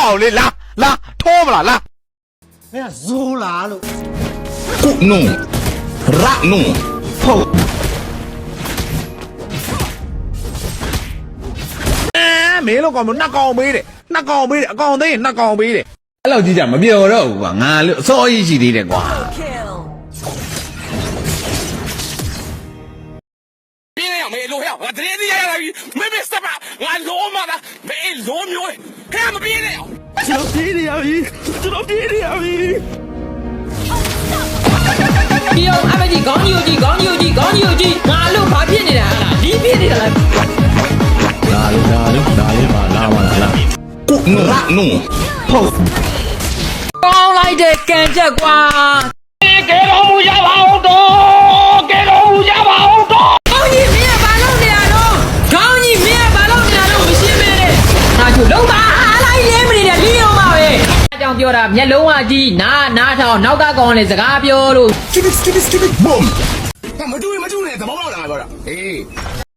အောင်လေလာထိုးမလားလာ မင်းကဇိုးလားလို့ ကုနုရနုဟုတ်မင်းတို့ကောင်မနှက်ကောင်ပေးတယ်အကောင်သိရင်နှက်ကောင်ပေးတယ် အဲ့လောက်ကြီးကြမပြောတော့ဘူးကွာငါလို့အစောကြီးရှိသေးတယ်ကွာ 别那样，没路样，我直接地下来，没什么，我罗嘛的，没罗牛，看他们别那样。 ကျွန်တော်ပြေးနေရပြီ ဒီအောင်အမကြီးခေါင်းကြီးကိုကြည့်ငါလို့ဘာဖြစ်နေတာဟာလားဒီဖြစ်နေတာလား ဒါလေးပါလာပါလားကုနုရနုဟုတ် ကောင်းလိုက်တဲ့ကံချက်ကွာ 给老母家跑多，给老母家跑多。 ခေါင်းကြီးမင်းကဘာလုပ်နေတာတော့ခေါင်းကြီးမင်းကဘာလုပ်နေတာတော့မရှင်းမဲနဲ့ငါတို့လုံးပါအားလိုက်လဲမနေတဲ့လီယုံပါပဲအကြောင်းပြောတာမျက်လုံးကကြီးနားထောင်နောက်ကကောင်နဲ့စကားပြောလို့ skip it boom 没注意，怎么报了？不是，哎。